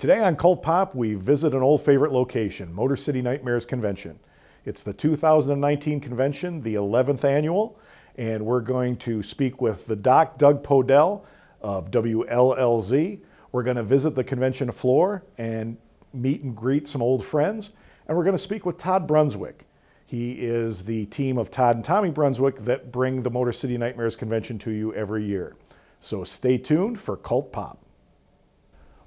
Today on Cult Pop, we visit an old favorite location, Motor City Nightmares Convention. It's the 2019 convention, the 11th annual, and we're going to speak with the Doc, Doug Podell of WLLZ. We're going to visit the convention floor and meet and greet some old friends, and we're going to speak with Todd Brunswick. He is the team of Todd and Tommy Brunswick that bring the Motor City Nightmares Convention to you every year. So stay tuned for Cult Pop.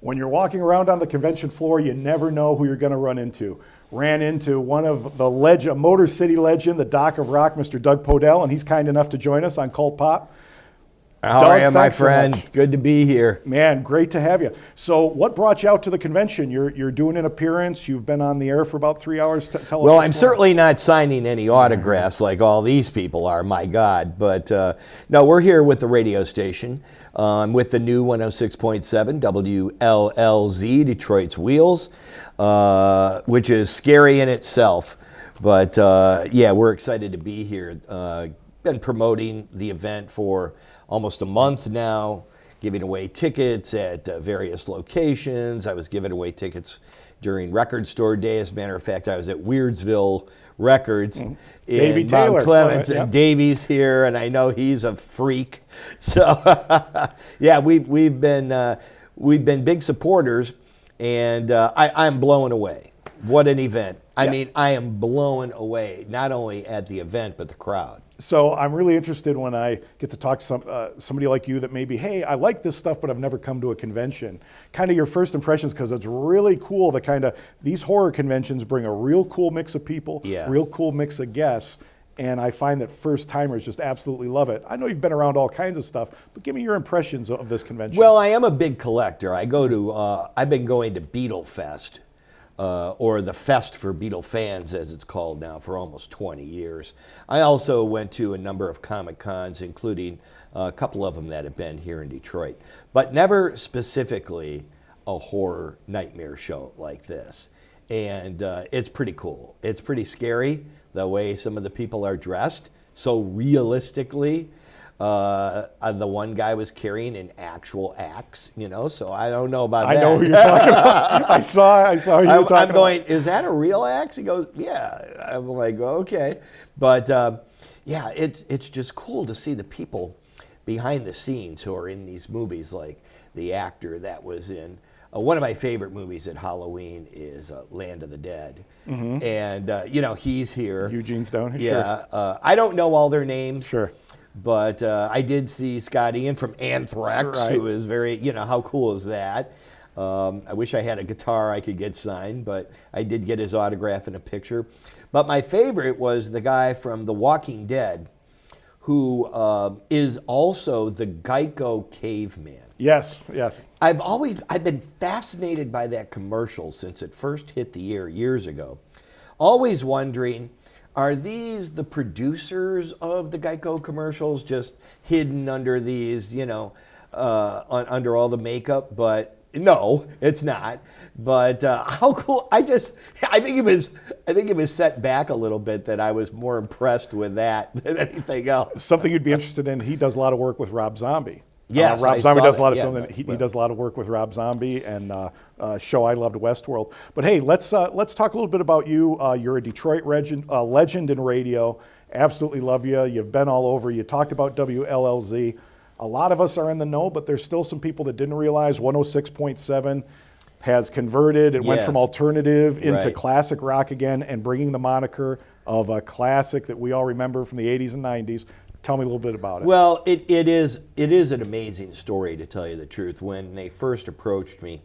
When you're walking around on the convention floor, you never know who you're going to run into. Ran into one of the legend, Motor City legend, the Doc of Rock, Mr. Doug Podell, and he's kind enough to join us on Cult Pop. How are you, my friend? So good to be here. Man, great to have you. So what brought you out to the convention? You're doing an appearance. You've been on the air for about 3 hours. Tell us. Well, I'm certainly not signing any autographs like all these people are, my God. But no, we're here with the radio station with the new 106.7 WLLZ, Detroit's Wheels, which is scary in itself. But yeah, we're excited to be here. Been promoting the event for almost a month now, giving away tickets at various locations. I was giving away tickets during Record Store Day. As a matter of fact, I was at Weirdsville Records. Davey Taylor. Clements and Davey's here, and I know he's a freak. So yeah, we've been big supporters, and I'm blown away. What an event. I mean, I am blown away, not only at the event, but the crowd. So I'm really interested when I get to talk to somebody like you that maybe, hey, I like this stuff, but I've never come to a convention. Kind of your first impressions, because it's really cool. These horror conventions bring a real cool mix of people, real cool mix of guests, and I find that first timers just absolutely love it. I know you've been around all kinds of stuff, but give me your impressions of this convention. Well, I am a big collector. I've been going to Beatle Fest. Or the Fest for Beatle fans, as it's called now, for almost 20 years. I also went to a number of Comic Cons, including a couple of them that have been here in Detroit, but never specifically a horror nightmare show like this. And it's pretty cool. It's pretty scary, the way some of the people are dressed, so realistically. The one guy was carrying an actual axe, so I don't know about that. I know who you're talking about. I saw who you were talking about. I'm going, is that a real axe? He goes, yeah. I'm like, okay. But yeah, it's just cool to see the people behind the scenes who are in these movies, like the actor that was in one of my favorite movies at Halloween is Land of the Dead. Mm-hmm. And, he's here. Eugene Stone? Yeah. Sure. I don't know all their names. Sure. But I did see Scott Ian from Anthrax, who is very, how cool is that? I wish I had a guitar I could get signed, but I did get his autograph and a picture. But my favorite was the guy from The Walking Dead, who is also the Geico caveman. Yes, yes. I've been fascinated by that commercial since it first hit the air years ago. Always wondering, are these the producers of the Geico commercials just hidden under these, under all the makeup? But no, it's not. But how cool! I think it was set back a little bit that I was more impressed with that than anything else. Something you'd be interested in. He does a lot of work with Rob Zombie. Yes, Rob Zombie does a lot of film. He does a lot of work with Rob Zombie and show I Loved Westworld. But hey, let's talk a little bit about you. You're a Detroit legend in radio. Absolutely love you. You've been all over. You talked about WLLZ. A lot of us are in the know, but there's still some people that didn't realize 106.7 has converted. It went from alternative into classic rock again, and bringing the moniker of a classic that we all remember from the 80s and 90s. Tell me a little bit about it. Well, it is an amazing story, to tell you the truth. When they first approached me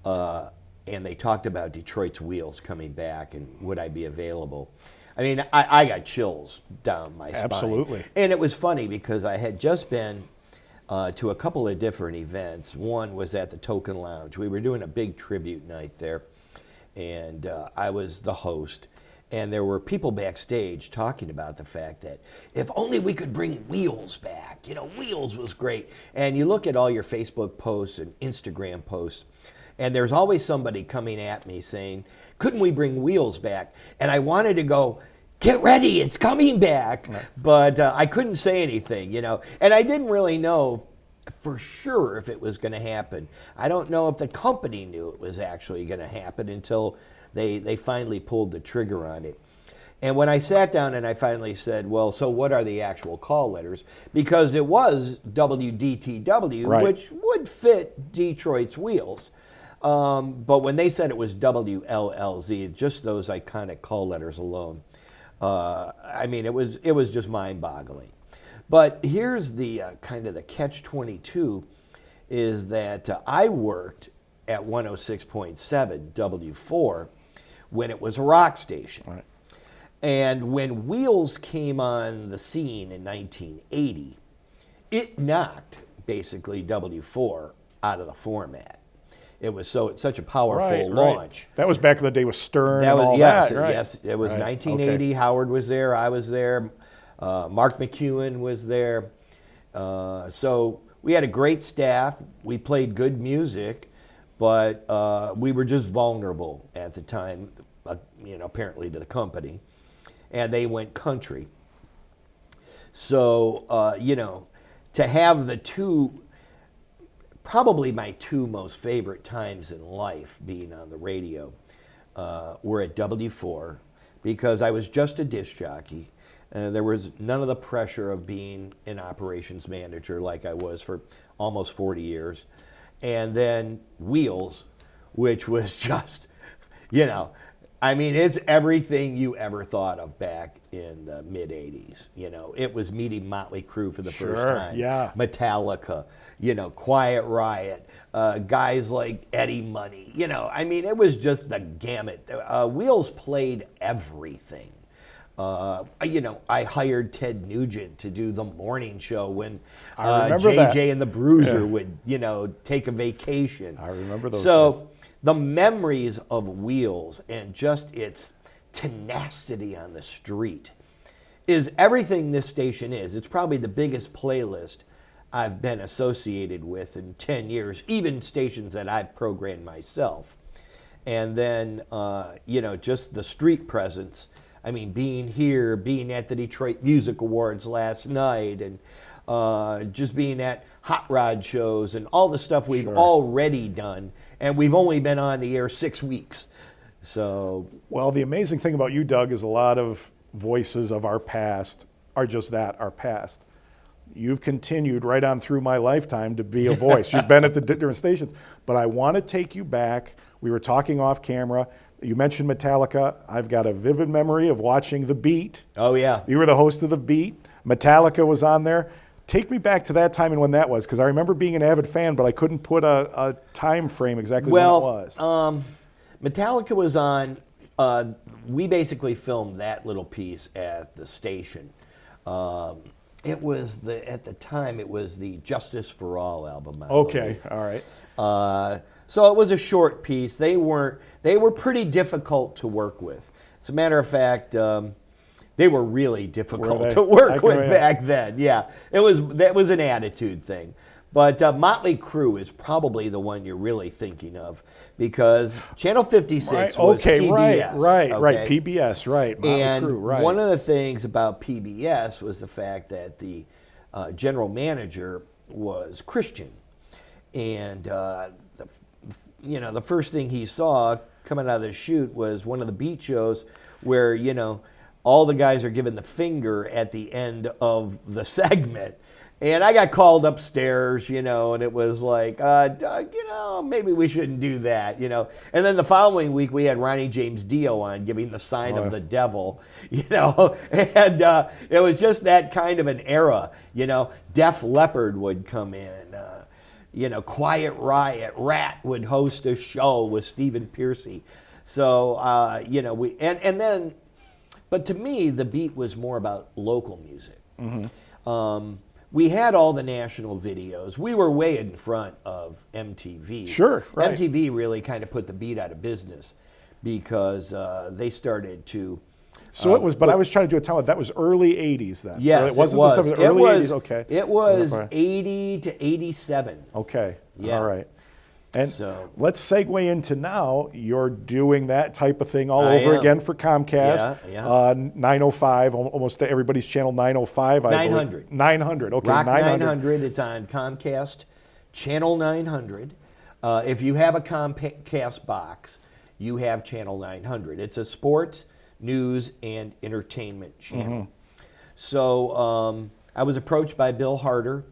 and they talked about Detroit's Wheels coming back and would I be available, I mean, I got chills down my spine. Absolutely. And it was funny because I had just been to a couple of different events. One was at the Token Lounge. We were doing a big tribute night there, and I was the host. And there were people backstage talking about the fact that if only we could bring Wheels back. Wheels was great. And you look at all your Facebook posts and Instagram posts, and there's always somebody coming at me saying, couldn't we bring Wheels back? And I wanted to go, get ready, it's coming back. Right. But I couldn't say anything, And I didn't really know for sure if it was going to happen. I don't know if the company knew it was actually going to happen until they finally pulled the trigger on it. And when I sat down and I finally said, well, so what are the actual call letters? Because it was WDTW, Right. which would fit Detroit's wheels. But when they said it was WLLZ, just those iconic call letters alone, I mean, it was just mind-boggling. But here's the kind of the catch-22 is that I worked at 106.7 W4 when it was a rock station. Right. And when Wheels came on the scene in 1980, it knocked basically W4 out of the format. It was such a powerful launch. That was back in the day with Stern That and was, all yes, that, right? yes. It was Right. 1980. Okay. Howard was there. I was there. Mark McEwen was there. So we had a great staff. We played good music, but we were just vulnerable at the time, apparently to the company. And they went country. So, to have the two, probably my two most favorite times in life being on the radio were at W4 because I was just a disc jockey. There was none of the pressure of being an operations manager like I was for almost 40 years. And then Wheels, which was just, I mean, it's everything you ever thought of back in the mid-'80s. It was meeting Motley Crue for the first time. Yeah. Metallica, Quiet Riot, guys like Eddie Money. I mean, it was just the gamut. Wheels played everything. I hired Ted Nugent to do the morning show when JJ and the Bruiser would, take a vacation. I remember those days. The memories of Wheels and just its tenacity on the street is everything this station is. It's probably the biggest playlist I've been associated with in 10 years, even stations that I've programmed myself. And then, just the street presence. I mean, being here, being at the Detroit Music Awards last night, and just being at hot rod shows and all the stuff we've already done. And we've only been on the air 6 weeks. So, well, the amazing thing about you, Doug, is a lot of voices of our past are just that, our past. You've continued right on through my lifetime to be a voice. You've been at the different stations. But I want to take you back. We were talking off camera. You mentioned Metallica. I've got a vivid memory of watching The Beat. Oh, yeah. You were the host of The Beat. Metallica was on there. Take me back to that time and when that was, because I remember being an avid fan, but I couldn't put a time frame exactly when it was. Metallica was on. We basically filmed that little piece at the station. It was at the time it was the Justice for All album. Okay, all right. So it was a short piece. They were pretty difficult to work with. As a matter of fact. They were really difficult to work with back then. Yeah, that was an attitude thing. But Motley Crue is probably the one you're really thinking of because Channel 56 was PBS. Right, PBS, right. Motley and Crue, right. One of the things about PBS was the fact that the general manager was Christian, and the first thing he saw coming out of the shoot was one of the Beat shows where all the guys are giving the finger at the end of the segment. And I got called upstairs, and it was like, Doug, maybe we shouldn't do that, And then the following week we had Ronnie James Dio on giving the sign of the devil, and it was just that kind of an era, Def Leppard would come in, Quiet Riot, Rat would host a show with Stephen Pearcy. So, and then, but to me, the Beat was more about local music. Mm-hmm. We had all the national videos. We were way in front of MTV. Sure, right. MTV really kind of put the Beat out of business because they started to. So it was, but I was trying to do a time. That was early '80s then. Yes, it wasn't. It was. The early '80s. Okay. It was 80 to 87. Okay. Yeah. All right. And So- let's segue into now. You're doing that type of thing all I over am. again for Comcast. Yeah. 905, almost everybody's channel 905. 900. 900. Okay, Rock 900. 900. It's on Comcast, channel 900. If you have a Comcast box, you have channel 900. It's a sports, news, and entertainment channel. So I was approached by Bill Harder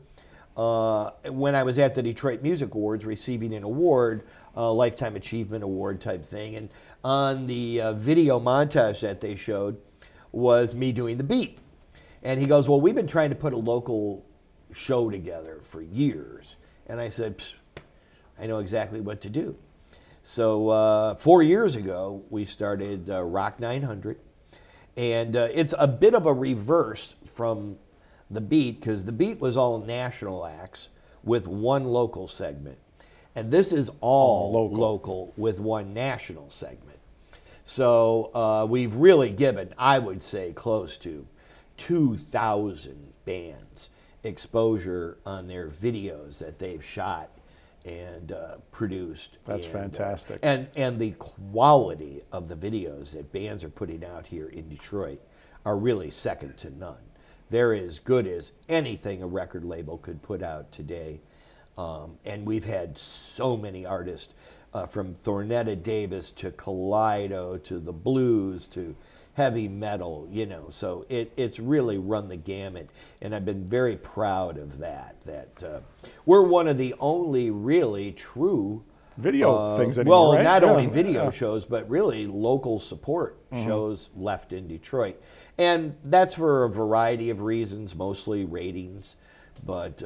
when I was at the Detroit Music Awards receiving an award, a Lifetime Achievement Award type thing. And on the video montage that they showed was me doing the beat. And he goes, well, we've been trying to put a local show together for years. And I said, "Psst, I know exactly what to do." So 4 years ago, we started Rock 900. And it's a bit of a reverse from the beat, because the beat was all national acts with one local segment. And this is all local with one national segment. So we've really given, I would say, close to 2,000 bands exposure on their videos that they've shot and produced. That's fantastic. And the quality of the videos that bands are putting out here in Detroit are really second to none. They're as good as anything a record label could put out today. And we've had so many artists, from Thornetta Davis to Kaleido to the blues to heavy metal, you know. So it's really run the gamut. And I've been very proud of that we're one of the only really true Video things anymore, well, right? not Yeah, only video yeah. shows, but really local support shows left in Detroit. And that's for a variety of reasons, mostly ratings. But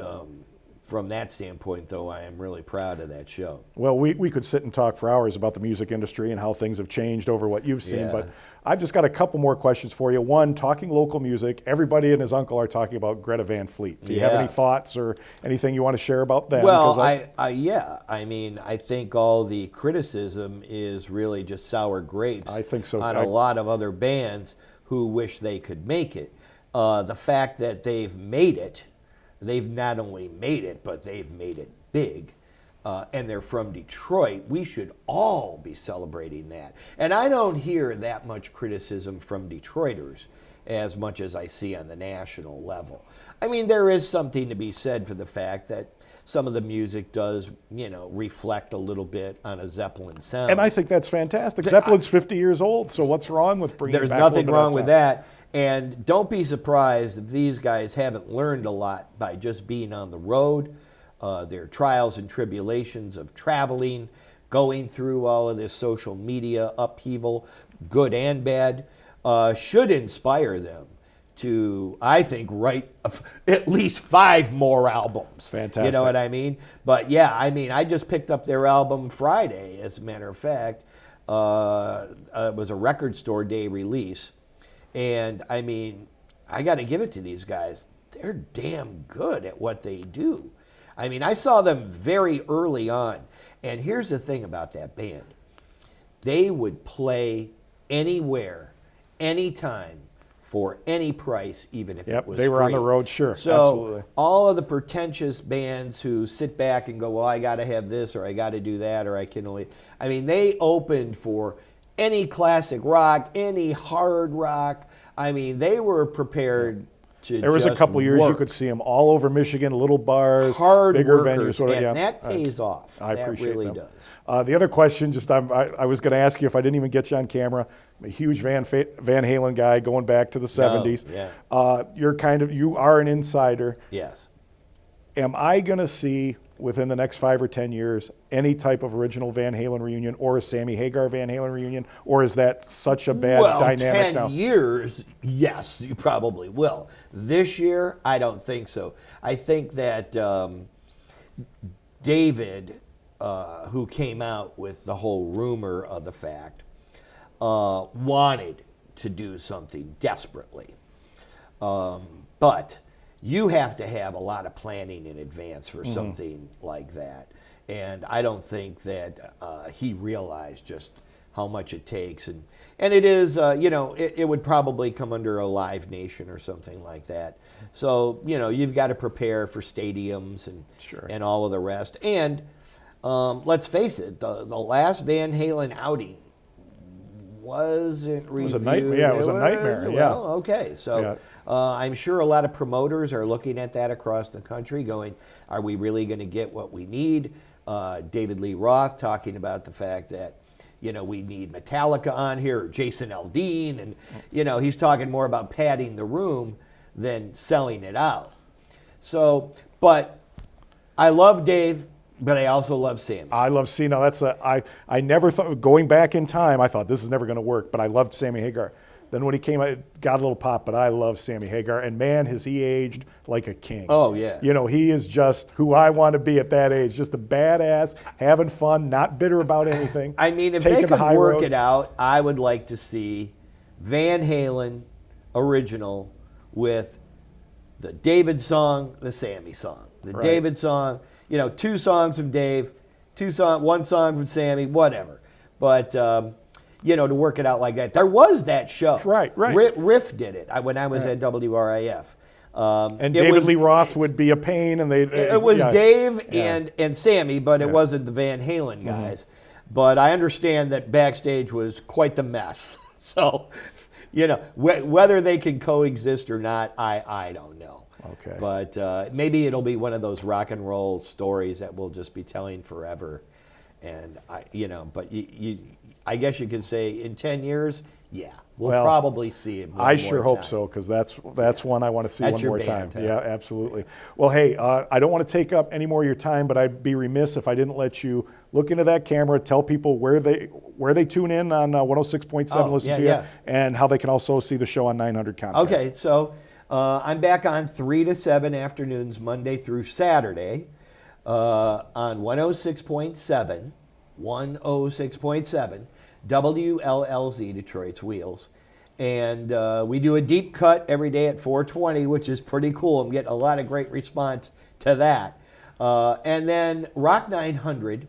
from that standpoint, though, I am really proud of that show. Well, we could sit and talk for hours about the music industry and how things have changed over what you've seen, Yeah. but I've just got a couple more questions for you. One, talking local music, everybody and his uncle are talking about Greta Van Fleet. Do you have Yeah. any thoughts or anything you want to share about them? Well, 'Cause I mean, I think all the criticism is really just sour grapes. I think so. On a lot of other bands who wish they could make it. The fact that they've made it, they've not only made it, but they've made it big. And they're from Detroit. We should all be celebrating that. And I don't hear that much criticism from Detroiters as much as I see on the national level. I mean, there is something to be said for the fact that some of the music does, you know, reflect a little bit on a Zeppelin sound. And I think that's fantastic. Zeppelin's 50 years old, so what's wrong with bringing There's back a little nothing bit of wrong with sound? that. And don't be surprised if these guys haven't learned a lot by just being on the road. Their trials and tribulations of traveling, going through all of this social media upheaval, good and bad, should inspire them to, I think, write at least 5 more albums. Fantastic. You know what I mean? But yeah, I mean, I just picked up their album Friday, as a matter of fact. It was a record store day release. And I mean, I got to give it to these guys. They're damn good at what they do. I mean, I saw them very early on. And here's the thing about that band. They would play anywhere, anytime, for any price, even if it was they were on free. the road, sure, So absolutely. all of the pretentious bands who sit back and go, well, I got to have this, or I got to do that, or I can only... I mean, they opened for any classic rock, any hard rock. I mean, they were prepared to There was a just couple years you work. could see them all over Michigan, little bars, Hard bigger workers, venues. Sort of, and yeah. that pays off. I that appreciate really that. does. The other question, just I was going to ask you if I didn't even get you on camera. I'm a huge Van Halen guy, going back to the '70s. yeah. You are an insider. Yes. Am I going to see within the next 5 or 10 years any type of original Van Halen reunion or a Sammy Hagar Van Halen reunion, or is that such a bad dynamic 10 now? years, yes, you probably will. This year, I don't think so. I think that David, who came out with the whole rumor of the fact, wanted to do something desperately. But you have to have a lot of planning in advance for something like that. And I don't think that he realized just how much it takes. And it is, it would probably come under a Live Nation or something like that. So, you've got to prepare for stadiums and Sure. and all of the rest. And let's face it, the last Van Halen outing wasn't reviewed. It was a nightmare. Yeah, it was a nightmare. Well, okay. So Yeah. I'm sure a lot of promoters are looking at that across the country going, are we really going to get what we need? David Lee Roth talking about the fact that, we need Metallica on here, or Jason Aldean, and, he's talking more about padding the room than selling it out. So, but I love Dave, but I also love Sammy. I love Sammy. I never thought, going back in time, I thought this is never going to work, but I loved Sammy Hagar. Then when he came out, it got a little pop, but I love Sammy Hagar. And man, has he aged like a king. Oh, yeah. He is just who I want to be at that age. Just a badass, having fun, not bitter about anything. I mean, if taking they could the high work road. it out, I would like to see Van Halen original with the David song, the Sammy song. The Right. David song, 2 songs from Dave, 1 song from Sammy, whatever. But, to work it out like that. There was that show. Right. Riff did it when I was at WRIF. And David Lee Roth would be a pain, and it was yeah. Dave Yeah. and Sammy, but it wasn't the Van Halen guys. But I understand that backstage was quite the mess. So, whether they can coexist or not, I don't know. Okay. But maybe it'll be one of those rock and roll stories that we'll just be telling forever. And I guess you could say in 10 years, we'll probably see it. I sure hope so, because that's one I want to see That's one your more band, time. huh? Yeah, absolutely. Well, hey, I don't want to take up any more of your time, but I'd be remiss if I didn't let you look into that camera, tell people where they tune in on 106.7, listen to you, and how they can also see the show on 900 Comcast. Okay, so I'm back on 3 to 7 afternoons, Monday through Saturday, on 106.7, WLLZ, Detroit's Wheels. And we do a deep cut every day at 4:20, which is pretty cool. I'm getting a lot of great response to that. And then Rock 900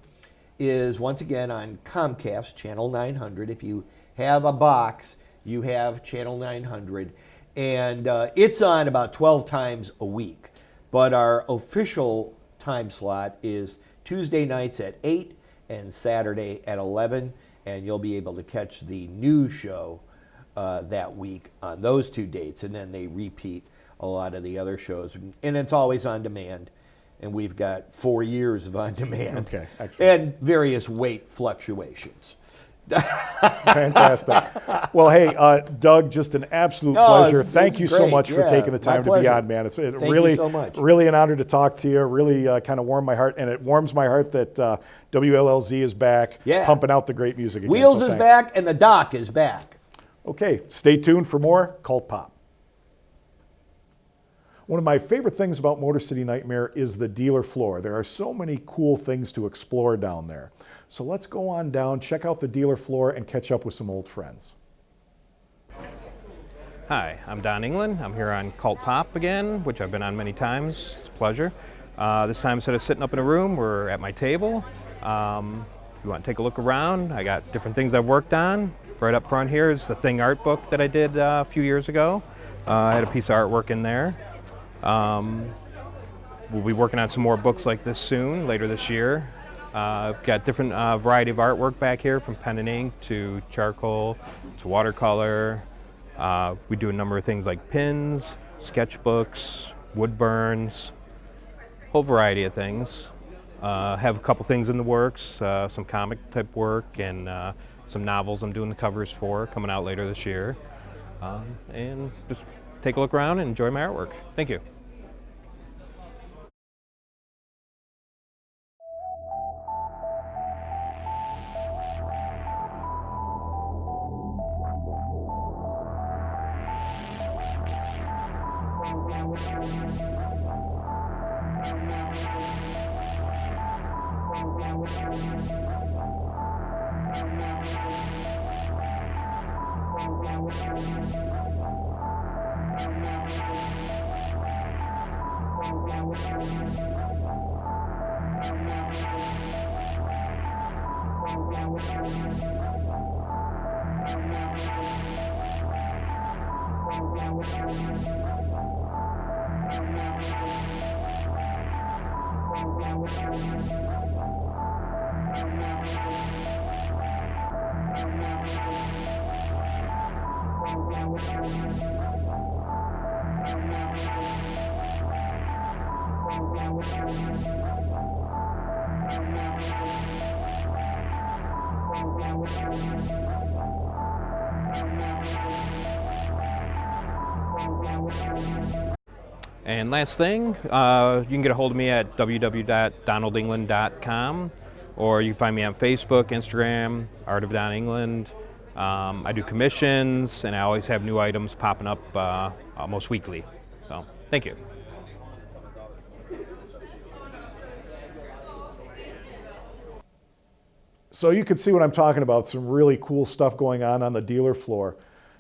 is once again on Comcast, Channel 900. If you have a box, you have Channel 900. And it's on about 12 times a week. But our official time slot is Tuesday nights at 8 and Saturday at 11. And you'll be able to catch the new show that week on those 2 dates. And then they repeat a lot of the other shows. And it's always on demand. And we've got 4 years of on demand. Okay, excellent. And various weight fluctuations. Fantastic. Well, hey, Doug, just an absolute pleasure. Thank you so great. much for Yeah, taking the time my to be pleasure. on, man. It's Thank really, you so much. really an honor to talk to you. Really kind of warmed my heart, and it warms my heart that WLLZ is back, pumping out the great music again. Wheels So is thanks. back, and the doc is back. Okay, stay tuned for more Cult Pop. One of my favorite things about Motor City Nightmare is the dealer floor. There are so many cool things to explore down there. So let's go on down, check out the dealer floor, and catch up with some old friends. Hi, I'm Don England. I'm here on Cult Pop again, which I've been on many times. It's a pleasure. This time, instead of sitting up in a room, we're at my table. If you want to take a look around, I got different things I've worked on. Right up front here is the Thing art book that I did a few years ago. I had a piece of artwork in there. We'll be working on some more books like this soon, later this year. Got different variety of artwork back here, from pen and ink to charcoal to watercolor. We do a number of things like pins, sketchbooks, wood burns, whole variety of things. Have a couple things in the works, some comic type work and some novels I'm doing the covers for coming out later this year. And just take a look around and enjoy my artwork. Thank you. And last thing, you can get a hold of me at www.donaldengland.com, or you can find me on Facebook, Instagram, Art of Don England. I do commissions, and I always have new items popping up almost weekly. So, thank you. So you can see what I'm talking about, some really cool stuff going on the dealer floor.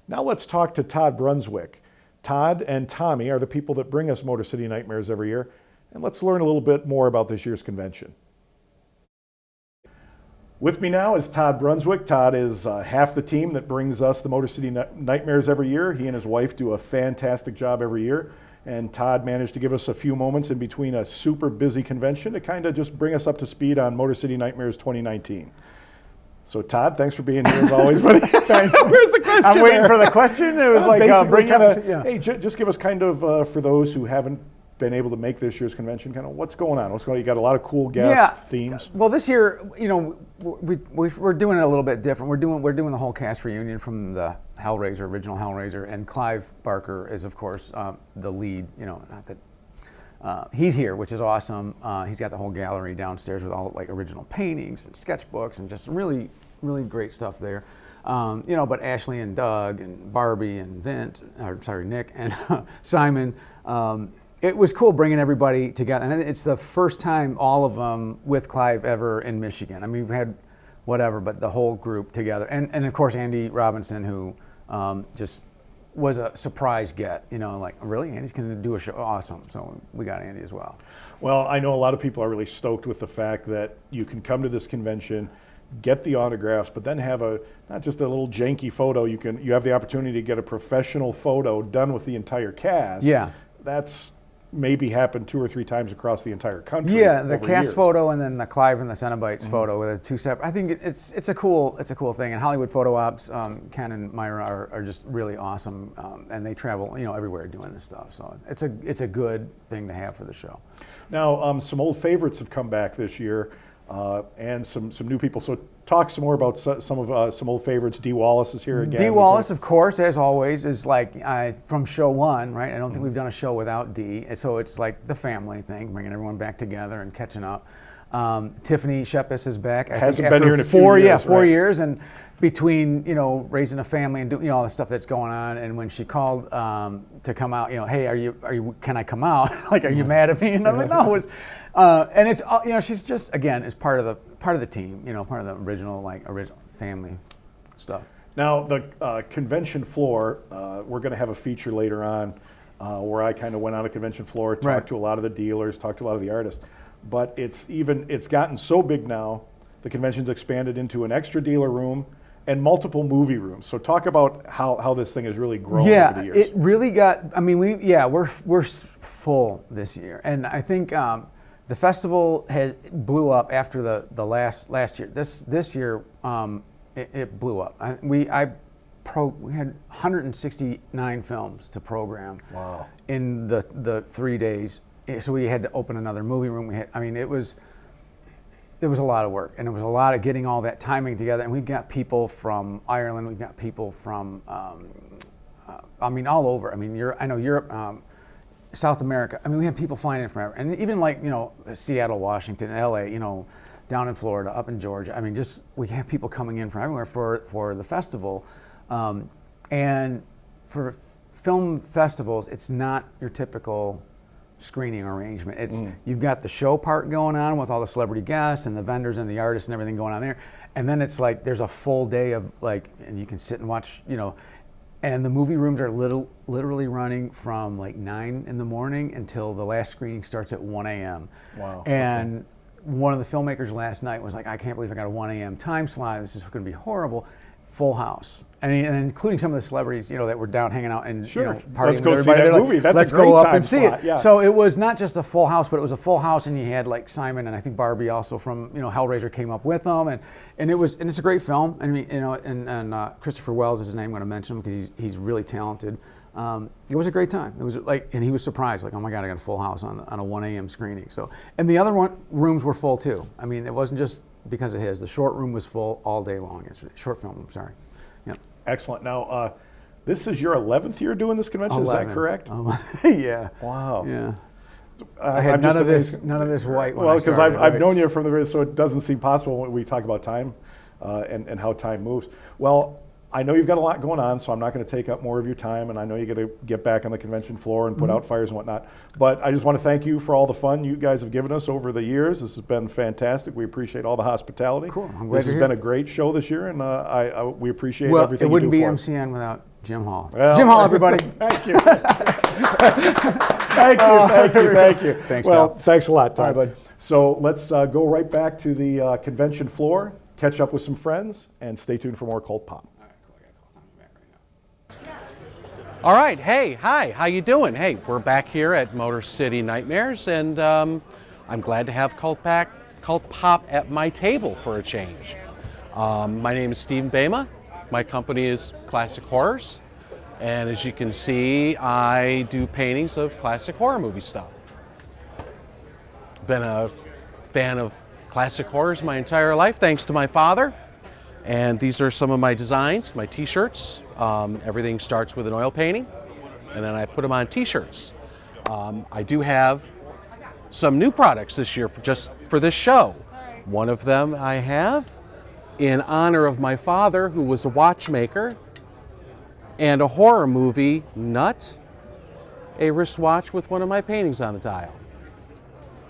Now let's talk to Todd Brunswick. Todd and Tommy are the people that bring us Motor City Nightmares every year, and let's learn a little bit more about this year's convention. With me now is Todd Brunswick. Todd is half the team that brings us the Motor City Nightmares every year. He and his wife do a fantastic job every year, and Todd managed to give us a few moments in between a super busy convention to kind of just bring us up to speed on Motor City Nightmares 2019. So Todd, thanks for being here as always, buddy. Thanks. Where's the question? I'm waiting for the question. It was like basically bring kinda, yeah. Hey, just give us kind of for those who haven't been able to make this year's convention, kind of what's going on? What's going on? You got a lot of cool guest themes. Well, this year, you know, we're doing it a little bit different. We're doing the whole cast reunion from the Hellraiser, original Hellraiser, and Clive Barker is of course the lead. You know, not that. He's here, which is awesome. He's got the whole gallery downstairs with all like original paintings and sketchbooks and just really, really great stuff there. You know, but Ashley and Doug and Barbie and Nick and Simon. It was cool bringing everybody together, and it's the first time all of them with Clive ever in Michigan. I mean, we've had whatever, but the whole group together, and of course Andy Robinson, who just was a surprise get, you know, like, really, Andy's going to do a show? Awesome. So we got Andy as well. Well, I know a lot of people are really stoked with the fact that you can come to this convention, get the autographs, but then have not just a little janky photo, you have the opportunity to get a professional photo done with the entire cast. Yeah. That's maybe happened 2 or 3 times across the entire country. Yeah, the over cast years. photo and then the Clive and the Cenobites photo with the 2 separate. I think it's a cool thing. And Hollywood Photo Ops, Ken and Myra are just really awesome, and they travel, you know, everywhere doing this stuff. So it's a good thing to have for the show. Now, some old favorites have come back this year, and some new people. So talk some more about some old favorites. Dee Wallace is here again. Dee Wallace, of course, as always, is like from show 1, right? I don't think we've done a show without Dee. So it's like the family thing, bringing everyone back together and catching up. Tiffany Shepis is back. Hasn't been here in a few years. Yeah, 4 right? years, and between, you know, raising a family and doing, you know, all the stuff that's going on, and when she called to come out, you know, hey, can I come out? Like, are you mad at me? And I'm like, no. And it's, you know, she's just, again, is part of the team, you know, part of the original family stuff. Now, the convention floor, we're going to have a feature later on where I kind of went on a convention floor, talked to a lot of the dealers, talked to a lot of the artists. But it's gotten so big now, the convention's expanded into an extra dealer room and multiple movie rooms. So talk about how this thing has really grown over the years. It really got, I mean, we're full this year. And I think the festival blew up after the last year. This year, it blew up. We had 169 films to program. Wow. In the 3 days. So we had to open another movie room. It was a lot of work, and it was a lot of getting all that timing together. And we've got people from Ireland, we've got people from, all over. I mean, Europe, South America. I mean, we have people flying in from everywhere, and even like, you know, Seattle, Washington, LA, you know, down in Florida, up in Georgia. I mean, just we have people coming in from everywhere for the festival, and for film festivals, it's not your typical screening arrangement. It's you've got the show part going on with all the celebrity guests and the vendors and the artists and everything going on there, and then it's like there's a full day of like, and you can sit and watch, you know, and the movie rooms are literally running from like 9 in the morning until the last screening starts at 1 a.m. Wow. And one of the filmmakers last night was like, I can't believe I got a 1 a.m. time slot. This is going to be horrible. full house. And including some of the celebrities, you know, that were down hanging out and Sure. you know, partying Let's go with see everybody. that They're like, movie. That's a let's great go up time and see slot, it. yeah. So it was not just a full house, but it was a full house, and you had like Simon and I think Barbie also from, you know, Hellraiser came up with them, and it's a great film. And you know, and Christopher Wells is his name. I'm going to mention him because he's really talented. It was a great time. It was like, and he was surprised, like, oh my God, I got a full house on a 1 a.m. screening. So, and the other rooms were full too. I mean, it wasn't just because of his. The short room was full all day long yesterday. Short film room, sorry. Yep. Excellent. Now, this is your 11th year doing this convention, is that 11. correct? Yeah. Wow. Yeah. I had I'm just amazed. none of this white. When Well, I because started, I've right? known you from the very, so it doesn't seem possible when we talk about time and how time moves. Well, I know you've got a lot going on, so I'm not going to take up more of your time, and I know you got to get back on the convention floor and put out fires and whatnot. But I just want to thank you for all the fun you guys have given us over the years. This has been fantastic. We appreciate all the hospitality. Cool. I'm glad This has you're been here. a great show this year, and we appreciate Well, everything it wouldn't you be do for us. MCN without Jim Hall. Well, Jim Hall, everybody. Thank you. Thank you. Thanks, well, pal. thanks a lot, Todd. All right, bud. So let's go right back to the convention floor, catch up with some friends, and stay tuned for more Cult Pop. All right, hey, hi, how you doing? Hey, we're back here at Motor City Nightmares, and I'm glad to have Cult Pop at my table for a change. My name is Steve Bejma. My company is Classic Horrors, and as you can see, I do paintings of classic horror movie stuff. Been a fan of classic horrors my entire life, thanks to my father. And these are some of my designs, my t-shirts. Everything starts with an oil painting, and then I put them on t-shirts. I do have some new products this year just for this show. One of them I have in honor of my father, who was a watchmaker and a horror movie nut, a wristwatch with one of my paintings on the dial.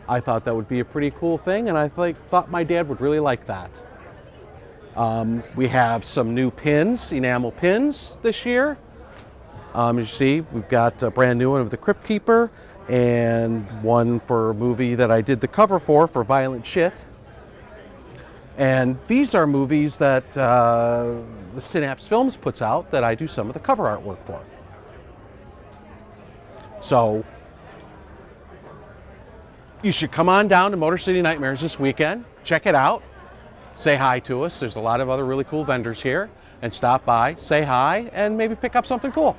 I thought that would be a pretty cool thing, and I thought my dad would really like that. We have some new pins, enamel pins this year. As you see, we've got a brand new one of the Crypt Keeper and one for a movie that I did the cover for Violent Shit. And these are movies that the Synapse Films puts out that I do some of the cover artwork for. So you should come on down to Motor City Nightmares this weekend, check it out. Say hi to us. There's a lot of other really cool vendors here. And stop by, say hi, and maybe pick up something cool.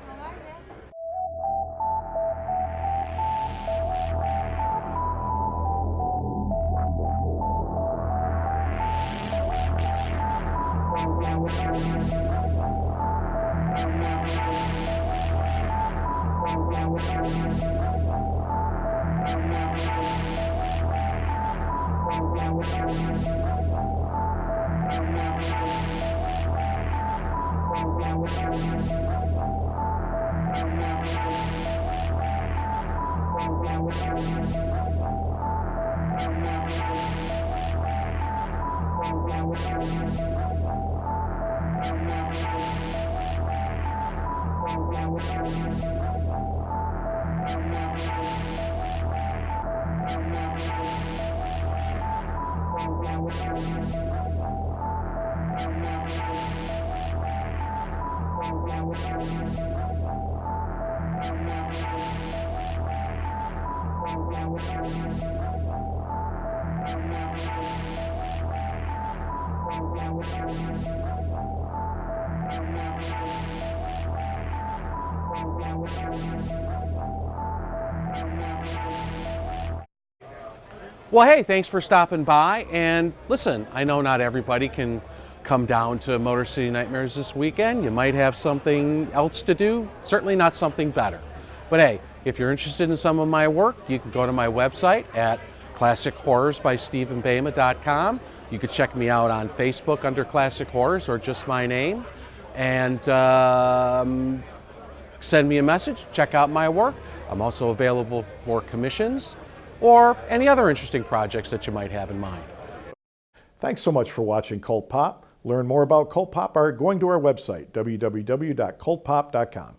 Well, hey, thanks for stopping by. And listen, I know not everybody can come down to Motor City Nightmares this weekend. You might have something else to do, certainly not something better. But hey, if you're interested in some of my work, you can go to my website at classichorrorsbystephenbejma.com. You can check me out on Facebook under Classic Horrors or just my name. And send me a message, check out my work. I'm also available for commissions or any other interesting projects that you might have in mind. Thanks so much for watching Cult Pop. Learn more about Cult Pop by going to our website, www.cultpop.com.